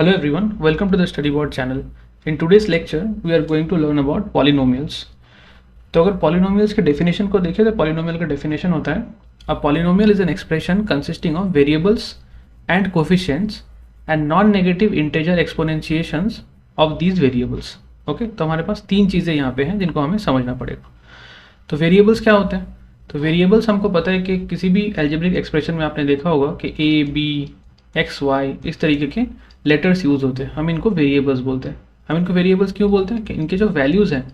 Hello everyone, welcome to the StudyBoard channel. In today's lecture, we are going to learn about polynomials. तो अगर polynomials के definition को देखें तो polynomial का definition होता है A polynomial is an expression consisting of variables and coefficients and non-negative integer exponentiations of these variables. Okay तो हमारे पास तीन चीज़ें यहाँ पे हैं जिनको हमें समझना पड़ेगा. तो वेरिएबल्स क्या होते हैं? तो वेरिएबल्स हमको पता है कि किसी भी एल्जेब्रिक एक्सप्रेशन में आपने देखा होगा कि ए बी एक्स वाई इस तरीके के लेटर्स यूज़ होते हैं, हम इनको वेरिएबल्स बोलते हैं. हम इनको वेरिएबल्स क्यों बोलते हैं? कि इनके जो वैल्यूज़ हैं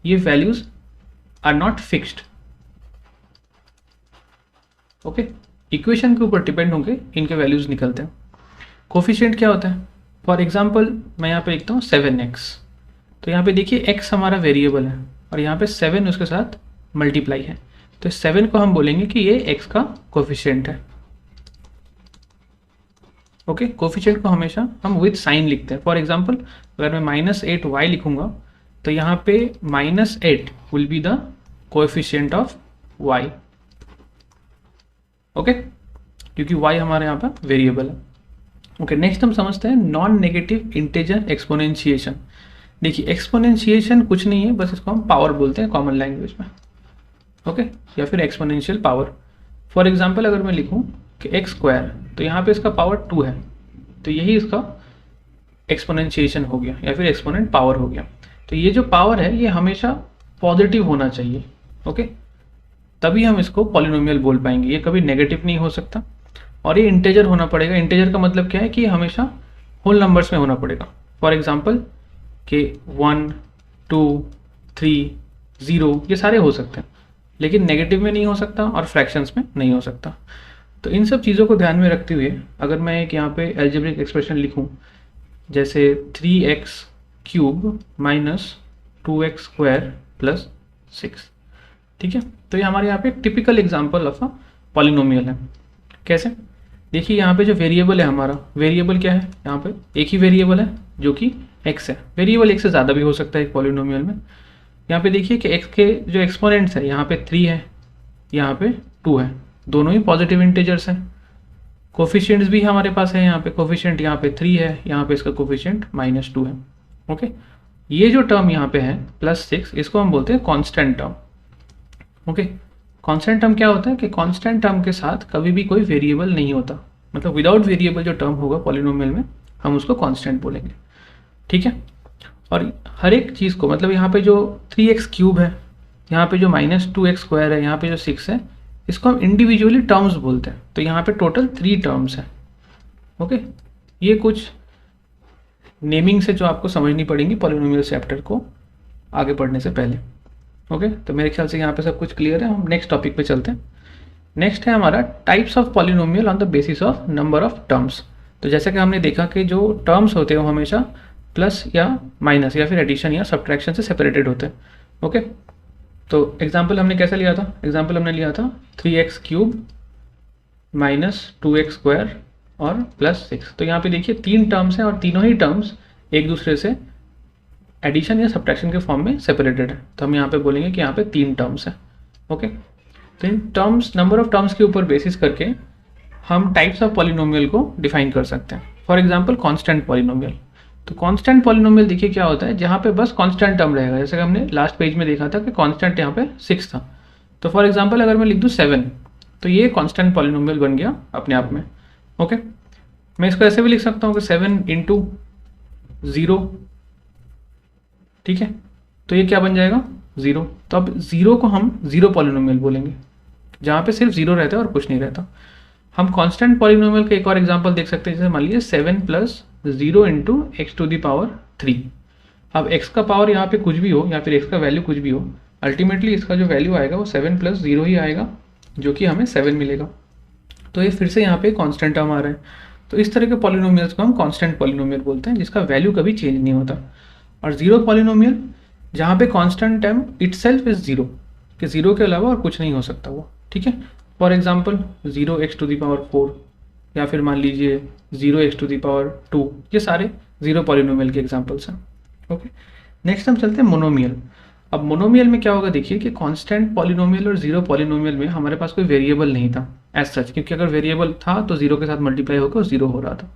ये values are not fixed. Okay, equation के ऊपर डिपेंड होंगे इनके वैल्यूज़ निकलते हैं. कोफिशिएंट क्या होता है? फॉर एग्जांपल मैं यहाँ पे लिखता हूँ 7x. तो यहाँ पे देखिए x हमारा वेरिएबल है और यहाँ पे 7 उसके साथ मल्टीप्लाई है, तो 7 को हम बोलेंगे कि ये x का कोफिशिएंट है. ओके, कोफिशिएंट को हमेशा हम विद साइन लिखते हैं. फॉर एग्जांपल अगर मैं -8y लिखूंगा तो यहाँ पे -8 will be the coefficient of y. Okay, क्योंकि y हमारे यहाँ पर वेरिएबल है. ओके, नेक्स्ट हम समझते हैं नॉन नेगेटिव इंटीजर एक्सपोनेंशिएशन. देखिए एक्सपोनेंशिएशन कुछ नहीं है, बस इसको हम पावर बोलते हैं कॉमन लैंग्वेज में. ओके, या फिर एक्सपोनेंशियल पावर. फॉर एग्जांपल अगर मैं लिखूं कि x² तो यहाँ पे इसका पावर 2 है, तो यही इसका एक्सपोनेंशिएशन हो गया या फिर एक्सपोनेंट पावर हो गया. तो ये जो पावर है ये हमेशा पॉजिटिव होना चाहिए. ओके, तभी हम इसको पॉलिनोमियल बोल पाएंगे. ये कभी नेगेटिव नहीं हो सकता और ये इंटीजर होना पड़ेगा. इंटीजर का मतलब क्या है कि ये हमेशा होल नंबर्स में होना पड़ेगा. फॉर एग्जांपल कि 1 2 3 0 ये सारे हो सकते हैं, लेकिन नेगेटिव में नहीं हो सकता और फ्रैक्शंस में नहीं हो सकता. तो इन सब चीज़ों को ध्यान में रखते हुए अगर मैं एक यहाँ पे एल्जेब्रिक एक्सप्रेशन लिखूँ जैसे 3x³ माइनस 2x² प्लस 6, ठीक है, तो ये हमारे यहाँ पे typical example of a polynomial है. कैसे? देखिए यहाँ पे जो वेरिएबल है हमारा, वेरिएबल क्या है? यहाँ पे एक ही वेरिएबल है जो कि x है. वेरिएबल एक से ज़्यादा भी हो सकता है एक पॉलिनोमियल में. यहाँ पे देखिए कि x के जो एक्सपोनेंट्स है यहाँ पे 3 है, यहाँ पे 2 है, दोनों ही पॉजिटिव इंटीजर्स हैं. कोफिशिएंट्स भी हमारे पास है, यहाँ पे कोफिशिएंट यहाँ पे 3 है, यहाँ पे इसका कोफिशिएंट -2 है. ओके, ये जो टर्म यहाँ पे है +6 इसको हम बोलते हैं constant term. Okay, constant term क्या होता है कि कांस्टेंट टर्म के साथ कभी भी कोई वेरिएबल नहीं होता. मतलब विदाउट वेरिएबल जो टर्म होगा पॉलिनोमियल में हम उसको कांस्टेंट बोलेंगे. ठीक है, और हर एक चीज़ को मतलब यहाँ पे जो 3x³ है, यहाँ पे जो -2x² है, यहाँ पे जो 6 है, इसको हम इंडिविजुअली टर्म्स बोलते हैं. तो यहाँ पे टोटल 3 टर्म्स हैं. ओके, ये कुछ नेमिंग से जो आपको समझनी पड़ेंगी पॉलिनोमियल चैप्टर को आगे बढ़ने से पहले. ओके, तो मेरे ख्याल से यहाँ पे सब कुछ क्लियर है. हम नेक्स्ट टॉपिक पे चलते हैं. नेक्स्ट है हमारा types of polynomial on the basis of number of terms. तो जैसा कि हमने देखा कि जो टर्म्स होते हैं वो हमेशा प्लस या माइनस या फिर एडिशन या सब्ट्रैक्शन से सेपरेटेड होते हैं. ओके, तो एग्जाम्पल हमने कैसा लिया था? एग्जाम्पल हमने लिया था 3x³ माइनस 2x² और +6. तो यहाँ पे देखिए 3 टर्म्स हैं और तीनों ही टर्म्स एक दूसरे से एडिशन या सब्ट्रैक्शन के फॉर्म में सेपरेटेड है. तो हम यहाँ पे बोलेंगे कि यहाँ पे 3 टर्म्स हैं. ओके, तो in terms number of terms के ऊपर बेसिस करके हम टाइप्स ऑफ पॉलिनोमियल को डिफाइन कर सकते हैं. For example constant polynomial. तो कांस्टेंट पॉलिनोमियल देखिए क्या होता है, जहाँ पे बस कांस्टेंट टर्म रहेगा. जैसे कि हमने लास्ट पेज में देखा था कि कांस्टेंट यहाँ पे 6 था. तो फॉर एग्जांपल अगर मैं लिख दूँ 7 तो ये कांस्टेंट पॉलिनोमियल बन गया अपने आप में. ओके, मैं इसको ऐसे भी लिख सकता हूँ कि 7 × 0, ठीक है, तो ये क्या बन जाएगा 0. तो अब 0 को हम 0 पॉलिनोमियल बोलेंगे, जहाँ पे सिर्फ 0 रहता है और कुछ नहीं रहता. हम कांस्टेंट पॉलिनोमियल का एक और एग्जांपल देख सकते हैं. जैसे मान लीजिए 7 + 0 × x⁻3. अब x का पावर यहाँ पे कुछ भी हो या फिर x का वैल्यू कुछ भी हो, अल्टीमेटली इसका जो वैल्यू आएगा वो 7 + 0 ही आएगा, जो कि हमें 7 मिलेगा. तो ये फिर से यहाँ पे कांस्टेंट टर्म आ रहा है. तो इस तरह के पॉलिनोमियल्स को हम कांस्टेंट पॉलिनोमियल बोलते हैं, जिसका वैल्यू कभी चेंज नहीं होता. और 0 पॉलिनोमियल जहाँ पे कांस्टेंट टर्म इटसेल्फ इज 0, कि 0 के अलावा और कुछ नहीं हो सकता वो. ठीक है, फॉर एग्जाम्पल 0x⁴ या फिर मान लीजिए 0x⁻², ये सारे 0 पॉलिनोमियल के एग्जांपल्स हैं. ओके, नेक्स्ट हम चलते हैं मोनोमियल. अब मोनोमियल में क्या होगा, देखिए कि कांस्टेंट पॉलिनोमियल और 0 पॉलिनोमियल में हमारे पास कोई वेरिएबल नहीं था एज सच, क्योंकि अगर वेरिएबल था तो 0 के साथ मल्टीप्लाई होकर 0 हो रहा था.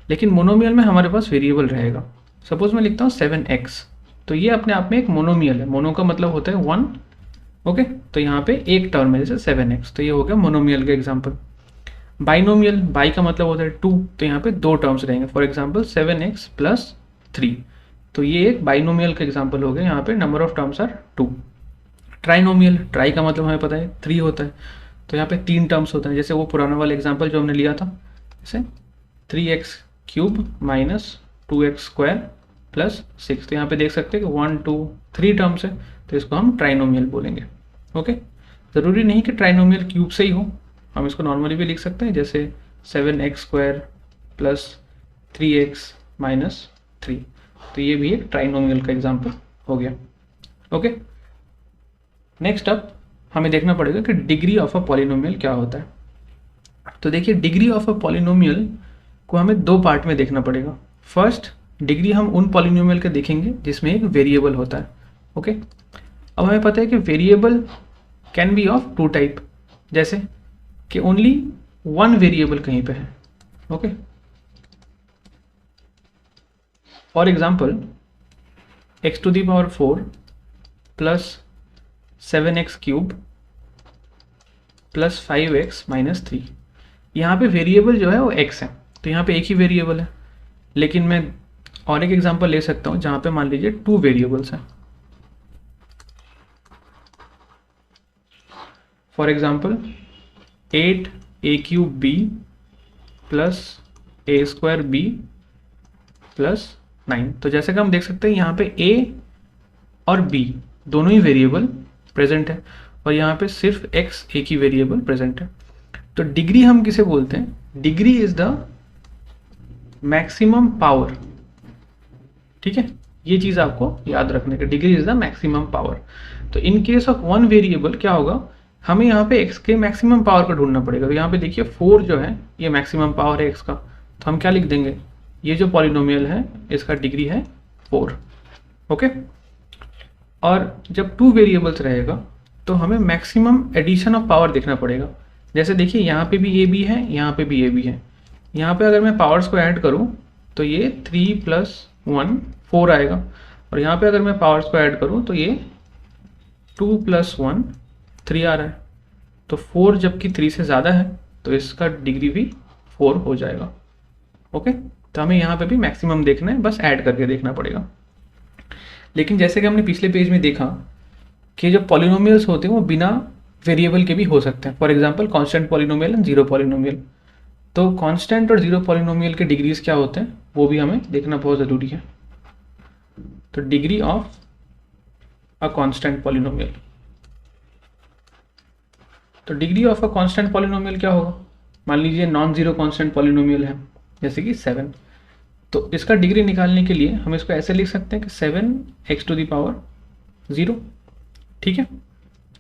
लेकिन मोनोमियल में हमारे पास वेरिएबल रहेगा। सपोज मैं लिखता हूँ 7x, तो ये अपने आप में एक मोनोमियल है। मोनो का मतलब होता है 1, ओके। तो यहाँ पे एक टर्म है जैसे 7x, तो ये हो गया मोनोमियल का एग्जाम्पल। बाइनोमियल, बाई का मतलब होता है 2, तो यहाँ पे दो टर्म्स रहेंगे। फॉर एग्जाम्पल 7x प्लस 3, तो ये एक बाइनोमियल का एग्जाम्पल हो गया। यहाँ पे number of terms are 2। Trinomial, tri का मतलब हमें पता है 3 होता है, तो यहाँ पे 3 टर्म्स होते हैं। जैसे वो पुराना वाला एग्जाम्पल जो हमने लिया था, जैसे 3x cube minus 2x square plus 6, तो यहाँ पे देख सकते हैं कि 1 2 3 टर्म्स है, तो इसको हम ट्राइनोमियल बोलेंगे, ओके। ज़रूरी नहीं कि ट्राइनोमियल क्यूब से ही हो, हम इसको नॉर्मली भी लिख सकते हैं, जैसे 7x square plus 3x minus 3, तो ये भी एक ट्राइनोमियल का एग्जाम्पल हो गया, ओके। नेक्स्ट अप हमें देखना पड़ेगा कि डिग्री ऑफ अ पॉलिनोमियल क्या होता है। तो देखिए, डिग्री ऑफ अ पॉलिनोमियल को हमें दो पार्ट में देखना पड़ेगा। फर्स्ट डिग्री हम उन पॉलिनोमियल के देखेंगे जिसमें एक वेरिएबल होता है, ओके। अब हमें पता है कि variable can be of two type, जैसे कि ओनली वन वेरिएबल कहीं पे है, okay. For example x to the power 4 plus 7x cube plus 5x minus 3, यहाँ पे वेरिएबल जो है वो x है, तो यहाँ पे एक ही वेरिएबल है। लेकिन मैं और एक एग्जांपल ले सकता हूँ जहाँ पे मान लीजिए 2 वेरिएबल्स हैं। For example 8a cube b plus a square b plus 9, तो जैसे कि हम देख सकते हैं यहाँ पे a और b दोनों ही वेरिएबल प्रेजेंट है, और यहाँ पे सिर्फ x एक ही वेरिएबल प्रेजेंट है। तो डिग्री हम किसे बोलते हैं? Degree is the maximum power, ठीक है, ये चीज आपको याद रखने का, degree is the maximum power. तो in case of one variable क्या होगा, हमें यहाँ पे x के मैक्सिमम पावर का ढूंढना पड़ेगा। तो यहाँ पे देखिए 4 जो है ये मैक्सिमम पावर है x का, तो हम क्या लिख देंगे, ये जो पॉलिनोमियल है इसका डिग्री है 4, ओके। और जब 2 वेरिएबल्स रहेगा तो हमें मैक्सिमम एडिशन ऑफ पावर देखना पड़ेगा। जैसे देखिए यहाँ पे भी ए बी है, यहाँ पे भी ए बी है, यहाँ पे अगर मैं पावर्स को ऐड करूँ तो ये 3 + 1 4 आएगा, और यहाँ पे अगर मैं पावर्स को ऐड करूँ तो ये 2 + 1 3 आ रहा है। तो 4 जबकि 3 से ज़्यादा है तो इसका डिग्री भी 4 हो जाएगा, ओके। तो हमें यहाँ पे भी मैक्सिमम देखना है, बस ऐड करके देखना पड़ेगा। लेकिन जैसे कि हमने पिछले पेज में देखा कि जो पॉलिनोमियल्स होते हैं वो बिना वेरिएबल के भी हो सकते हैं। For example constant polynomial and zero polynomial. तो कांस्टेंट और जीरो पॉलिनोमियल के डिग्रीज क्या होते हैं वो भी हमें देखना बहुत ज़रूरी है। तो degree of a constant polynomial, तो degree of a constant polynomial क्या होगा, मान लीजिए नॉन जीरो कांस्टेंट पॉलिनोमियल है जैसे कि 7, तो इसका डिग्री निकालने के लिए हम इसको ऐसे लिख सकते हैं कि 7x टू द पावर 0, ठीक है।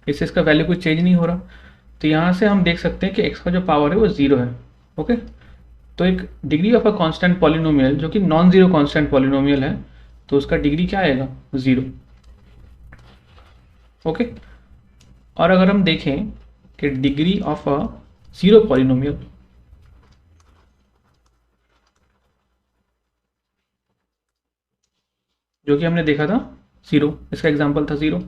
इससे इसका वैल्यू कुछ चेंज नहीं हो रहा, तो यहाँ से हम देख सकते हैं कि x का जो पावर है वो 0 है, ओके। तो एक degree of a constant polynomial जो कि नॉन जीरो कांस्टेंट पॉलिनोमियल है, तो उसका डिग्री क्या आएगा, 0, ओके। और अगर हम देखें कि degree of a zero polynomial, जो कि हमने देखा था 0, इसका एग्जाम्पल था 0,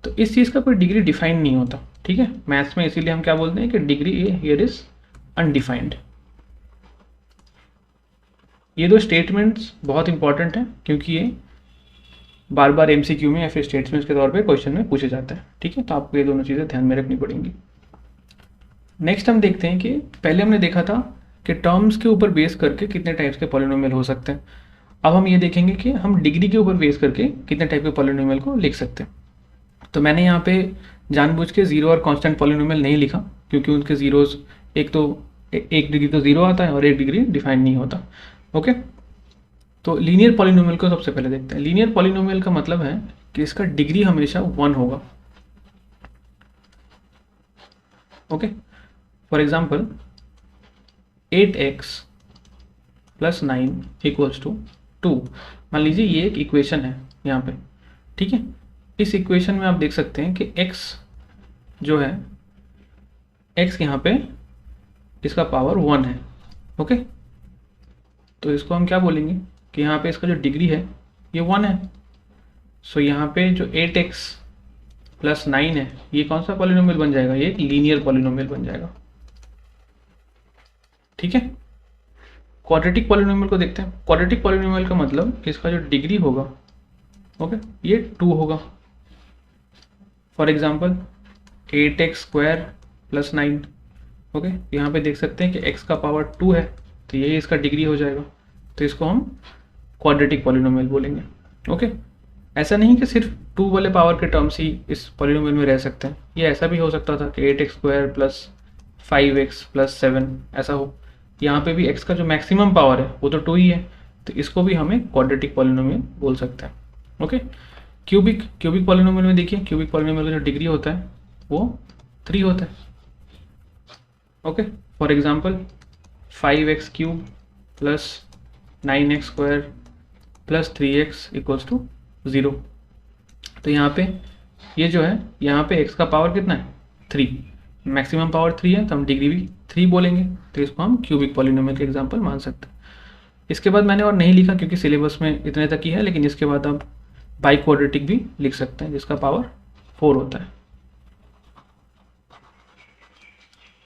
तो इस चीज़ का कोई डिग्री डिफाइन नहीं होता, ठीक है, मैथ्स में। इसीलिए हम क्या बोलते हैं कि डिग्री हियर इज अनडिफाइंड। ये दो स्टेटमेंट्स बहुत इंपॉर्टेंट हैं क्योंकि ये बार बार एमसीक्यू में या फिर स्टेटमेंट्स के तौर पे क्वेश्चन में पूछे जाते हैं, ठीक है। तो आपको ये दोनों चीज़ें ध्यान में रखनी पड़ेंगी। नेक्स्ट हम देखते हैं कि पहले हमने देखा था कि टर्म्स के ऊपर बेस करके कितने टाइप्स के पॉलिनोमियल हो सकते हैं। अब हम ये देखेंगे कि हम डिग्री के ऊपर बेस करके कितने टाइप के पॉलिनोमियल को लिख सकते हैं। तो मैंने यहाँ पे जानबूझ के जीरो और कांस्टेंट पॉलिनोमियल नहीं लिखा क्योंकि उनके जीरोस एक डिग्री तो जीरो आता है और एक डिग्री डिफाइन नहीं होता, ओके। तो लीनियर पॉलिनोमियल को सबसे पहले देखते हैं। लीनियर पॉलिनोमियल का मतलब है कि इसका डिग्री हमेशा 1 होगा, ओके। फॉर एग्जाम्पल 8x + 9 = 2, मान लीजिए ये एक इक्वेशन है यहाँ पे, ठीक है। इस इक्वेशन में आप देख सकते हैं कि x जो है, x यहाँ पे इसका पावर 1 है, ओके। तो इसको हम क्या बोलेंगे कि यहाँ पे इसका जो डिग्री है ये 1 है। सो यहाँ पे जो 8x प्लस 9 है ये कौन सा पॉलिनोमियल बन जाएगा, ये एक लीनियर पॉलिनोमियल बन जाएगा। ठीक है, क्वाड्रेटिक पॉलिनोमियल को देखते हैं। क्वाड्रेटिक पॉलिनोमियल का मतलब इसका जो डिग्री होगा ओके ये 2 होगा। For example 8x square plus 9 okay, यहाँ पे देख सकते हैं कि x का पावर 2 है तो यही इसका डिग्री हो जाएगा, तो इसको हम क्वाड्रेटिक पॉलिनोमियल बोलेंगे। ओके, ऐसा नहीं कि सिर्फ 2 वाले पावर के टर्म्स ही इस पॉलिनोमियल में रह सकते हैं, ये ऐसा भी हो सकता था कि 8x square plus 5x plus 7 ऐसा हो। यहाँ पे भी x का जो मैक्सिमम पावर है वो तो 2 ही है, तो इसको भी हमें क्वाड्रेटिक पॉलिनोमियल बोल सकते हैं। ओके, क्यूबिक पॉलिनोमियल में देखिए, क्यूबिक पॉलिनोमियल का जो डिग्री होता है वो 3 होता है। Okay, for example 5x cube plus 9x square plus 3x equals to 0। तो यहाँ पे ये जो है यहाँ पे x का पावर कितना है 3, मैक्सिमम पावर 3 है तो हम डिग्री भी 3 बोलेंगे, तो इसको हम क्यूबिक पॉलिनोमियल के एग्जांपल मान सकते हैं। इसके बाद मैंने और नहीं लिखा क्योंकि सिलेबस में इतने तक ही है, लेकिन इसके बाद आप बाई क्वाड्रेटिक भी लिख सकते हैं जिसका पावर 4 होता है,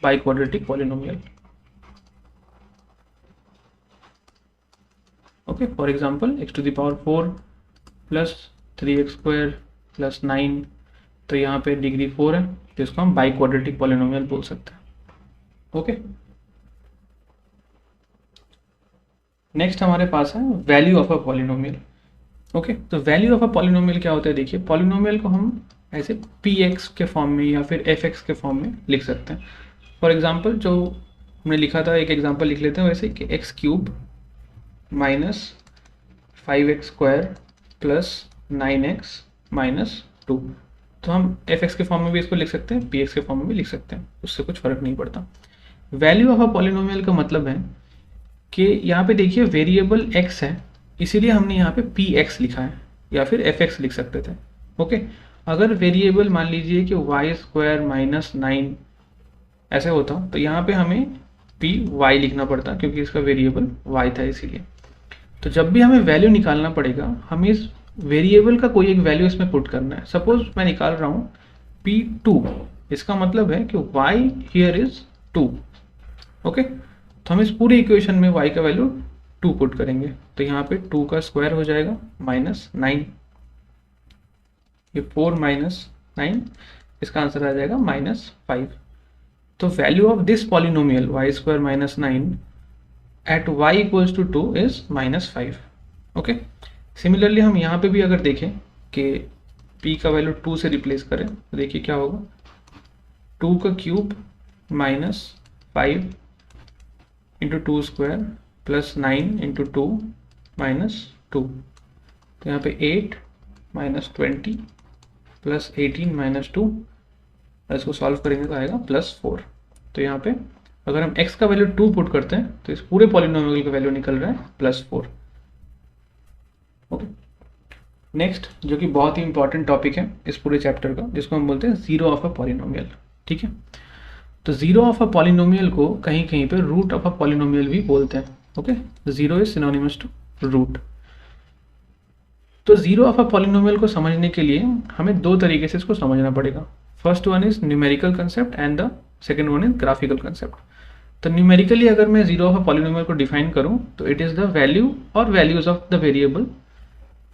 biquadratic polynomial. Okay, for example x to the power 4 plus 3x square plus 9, तो यहाँ पे डिग्री 4 है तो इसको हम बाई क्वाड्रेटिक पॉलिनोमियल बोल सकते हैं। ओके, नेक्स्ट हमारे पास है value of a polynomial. Okay, तो वैल्यू ऑफ अ पॉलिनोमियल क्या होता है, देखिए पॉलिनोमियल को हम ऐसे px के फॉर्म में या फिर fx के फॉर्म में लिख सकते हैं। फॉर एग्जांपल जो हमने लिखा था, एक एग्जांपल लिख लेते हैं वैसे कि x cube minus 5x square plus 9x minus 2, तो हम fx के फॉर्म में भी इसको लिख सकते हैं, px के फॉर्म में भी लिख सकते हैं, उससे कुछ फर्क नहीं पड़ता। वैल्यू ऑफ अ पॉलिनोमियल का मतलब है कि यहाँ पे देखिए वेरिएबल x है, इसीलिए हमने यहाँ पे px लिखा है, या फिर fx लिख सकते थे। ओके, अगर वेरिएबल मान लीजिए कि y स्क्वायर माइनस 9 ऐसे होता तो यहाँ पे हमें पी वाई लिखना पड़ता क्योंकि इसका वेरिएबल y था इसीलिए। तो जब भी हमें वैल्यू निकालना पड़ेगा हमें इस वेरिएबल का कोई एक वैल्यू इसमें पुट करना है। सपोज मैं निकाल रहा हूँ p2, इसका मतलब है कि y हियर इज 2। ओके, तो हम इस पूरे इक्वेशन में y का वैल्यू 2 पुट करेंगे, तो यहाँ पे 2 का स्क्वायर हो जाएगा माइनस 9, ये 4 माइनस 9, इसका आंसर आ जाएगा माइनस 5। तो value of this polynomial y square minus 9 at y equals to 2 is minus 5। Okay, similarly हम यहाँ पे भी अगर देखें कि p का वैल्यू 2 से रिप्लेस करें तो देखिए क्या होगा, 2 का cube minus 5 into 2 square plus 9 into 2 minus 2, तो यहाँ पे 8 माइनस 20 प्लस 18 माइनस 2, इसको सॉल्व करेंगे तो आएगा प्लस 4। तो यहाँ पे अगर हम x का वैल्यू 2 पुट करते हैं तो इस पूरे पॉलिनोमियल का वैल्यू निकल रहा है प्लस 4। ओके, नेक्स्ट जो कि बहुत ही इंपॉर्टेंट टॉपिक है इस पूरे चैप्टर का, जिसको हम बोलते हैं जीरो ऑफ अ पॉलिनोमियल। ठीक है, तो जीरो ऑफ अ पॉलिनोमियल को कहीं कहीं पे रूट ऑफ अ पॉलिनोमियल भी बोलते हैं। Okay, zero is synonymous to root. तो जीरो ऑफ अ पॉलिनोमियल को समझने के लिए हमें दो तरीके से इसको समझना पड़ेगा। First one is numerical concept and the second one is graphical concept. तो न्यूमेरिकली अगर मैं जीरो ऑफ अ पॉलिनोमियल को डिफाइन करूं तो इट इज द वैल्यू और values of the variable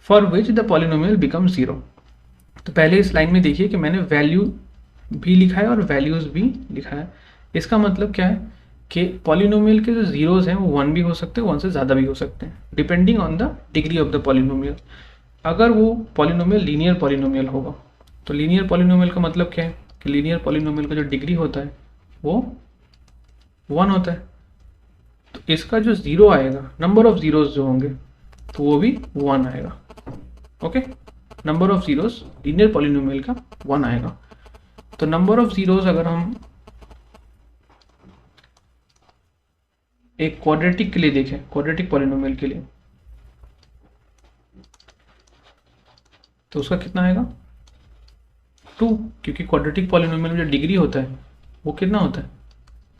for which the polynomial become zero. तो पहले इस लाइन में देखिए कि मैंने वैल्यू भी लिखा है और वैल्यूज भी लिखा है। इसका मतलब क्या है कि पॉलिनोमियल के जो जीरोज हैं वो 1 भी हो सकते हैं, 1 से ज़्यादा भी हो सकते हैं, depending on the degree of the polynomial. अगर वो पॉलिनोमियल लीनियर पॉलिनोमियल होगा तो लीनियर पॉलिनोमियल का मतलब क्या है कि लीनियर पॉलिनोमियल का जो डिग्री होता है वो 1 होता है, तो इसका जो जीरो आएगा, नंबर ऑफ जीरोज जो होंगे तो वो भी 1 आएगा। Okay, number of zeros linear polynomial का 1 आएगा। तो नंबर ऑफ जीरोज अगर हम एक क्वाड्रेटिक के लिए देखें, क्वाड्रेटिक पॉलिनोमियल के लिए, तो उसका कितना आएगा 2, क्योंकि क्वाड्रेटिक पॉलिनोमियल में जो डिग्री होता है वो कितना होता है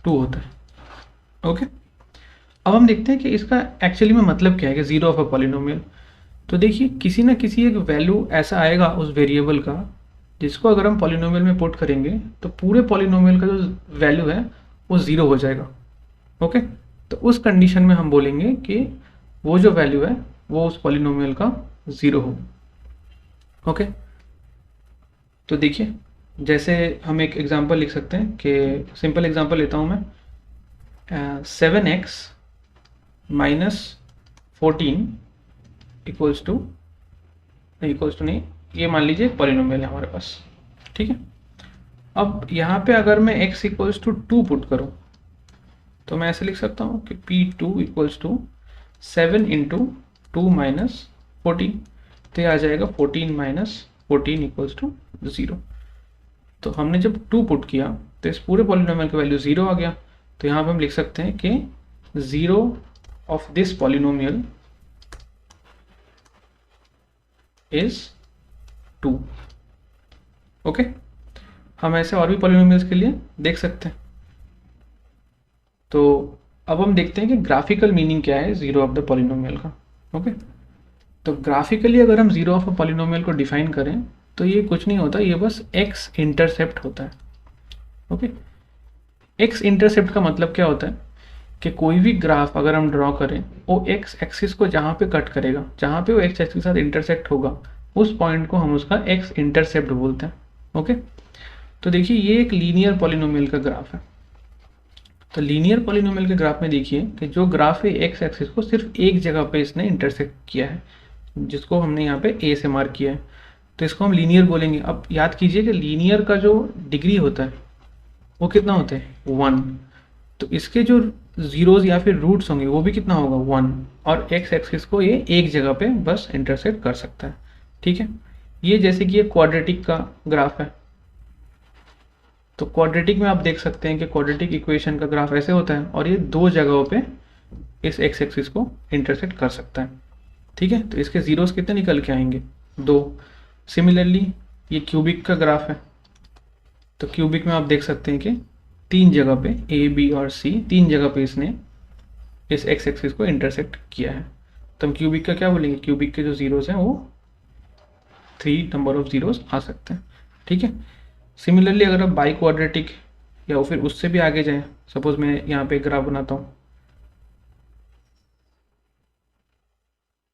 2 होता है। ओके, अब हम देखते हैं कि इसका एक्चुअली में मतलब क्या है कि जीरो ऑफ अ पॉलिनोमियल। तो देखिए किसी ना किसी एक वैल्यू ऐसा आएगा उस वेरिएबल का जिसको अगर हम पॉलिनोमियल में पुट करेंगे तो पूरे पॉलिनोमियल का जो वैल्यू है वो ज़ीरो हो जाएगा। ओके, तो उस कंडीशन में हम बोलेंगे कि वो जो वैल्यू है वो उस पॉलिनोमियल का ज़ीरो हो। ओके, तो देखिए जैसे हम एक एग्जांपल लिख सकते हैं कि सिंपल एग्जांपल लेता हूँ मैं, 7x माइनस 14 इक्वल्स टू नहीं, ये मान लीजिए एक पॉलिनोमियल है हमारे पास। ठीक है, अब यहाँ पे अगर मैं x इक्वल्स टू 2 पुट करूँ तो मैं ऐसे लिख सकता हूँ कि P2 equals to 7 into 2 minus 14, तो ये आ जाएगा 14 माइनस 14 इक्वल्स टू 0। तो हमने जब 2 पुट किया तो इस पूरे पॉलिनोमियल का वैल्यू 0 आ गया। तो यहाँ पे हम लिख सकते हैं कि 0 of this polynomial is 2। Okay, हम ऐसे और भी पॉलिनोमियल्स के लिए देख सकते हैं। तो अब हम देखते हैं कि ग्राफिकल मीनिंग क्या है जीरो ऑफ द पॉलिनोमियल का। ओके, तो ग्राफिकली अगर हम जीरो ऑफ अ पॉलिनोमियल को डिफाइन करें तो ये कुछ नहीं होता, ये बस एक्स इंटरसेप्ट होता है। ओके, एक्स इंटरसेप्ट का मतलब क्या होता है कि कोई भी ग्राफ अगर हम ड्रॉ करें वो एक्स एक्सिस को जहाँ पे कट करेगा, जहाँ पे वो एक्स एक्सिस के साथ इंटरसेक्ट होगा, उस पॉइंट को हम उसका एक्स इंटरसेप्ट बोलते हैं। ओके, तो देखिए ये एक लीनियर पॉलिनोमियल का ग्राफ है। तो लीनियर पॉलिनोमियल के ग्राफ में देखिए कि जो ग्राफ है एक्स एक्सिस को सिर्फ एक जगह पे इसने इंटरसेक्ट किया है, जिसको हमने यहाँ पे ए से मार्क किया है, तो इसको हम लीनियर बोलेंगे। अब याद कीजिए कि लीनियर का जो डिग्री होता है वो कितना होता है 1, तो इसके जो जीरोज या फिर रूट्स होंगे वो भी कितना होगा 1, और एक्स एक्सिस को ये एक जगह पे बस इंटरसेक्ट कर सकता है। ठीक है, ये जैसे कि ये क्वाड्रेटिक का ग्राफ है, तो क्वाड्रेटिक में आप देख सकते हैं कि क्वाड्रेटिक इक्वेशन का ग्राफ ऐसे होता है और ये दो जगहों पे इस एक्स एक्सिस को इंटरसेक्ट कर सकता है। ठीक है, तो इसके जीरोस कितने निकल के आएंगे 2। सिमिलरली ये क्यूबिक का ग्राफ है, तो क्यूबिक में आप देख सकते हैं कि तीन जगह पे ए बी और सी, तीन जगह पे इसने इस एक्स एक्सिस को इंटरसेक्ट किया है। तो हम क्यूबिक का क्या बोलेंगे, क्यूबिक के जो जीरोस हैं वो 3 नंबर ऑफ जीरोस आ सकते हैं। ठीक है, सिमिलरली अगर आप बाई क्वाड्रेटिक या फिर उससे भी आगे जाएं, सपोज मैं यहाँ पे ग्राफ बनाता हूँ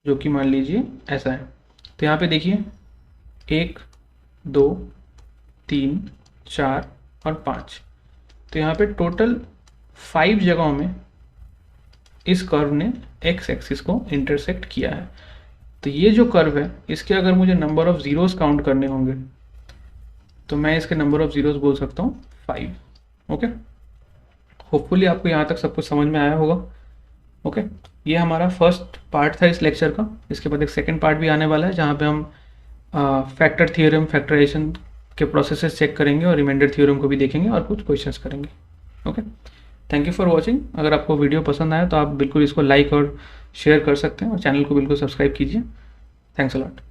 जो कि मान लीजिए ऐसा है, तो यहाँ पे देखिए 1 2 3 4 और 5, तो यहाँ पे टोटल 5 जगहों में इस कर्व ने एक्स एक्सिस को इंटरसेक्ट किया है। तो ये जो कर्व है इसके अगर मुझे नंबर ऑफ जीरोस काउंट करने होंगे तो मैं इसके नंबर ऑफ जीरोस बोल सकता हूँ 5। ओके, होपफुली आपको यहाँ तक सब कुछ समझ में आया होगा। ओके, ये हमारा फर्स्ट पार्ट था इस लेक्चर का। इसके बाद एक सेकंड पार्ट भी आने वाला है जहाँ पे हम फैक्टर थ्योरम, फैक्टराइजेशन के प्रोसेसेस चेक करेंगे और रिमाइंडर थ्योरम को भी देखेंगे और कुछ क्वेश्चंस करेंगे। Okay, thank you for watching. अगर आपको वीडियो पसंद आया तो आप बिल्कुल इसको लाइक और शेयर कर सकते हैं और चैनल को बिल्कुल सब्सक्राइब कीजिए। Thanks a lot.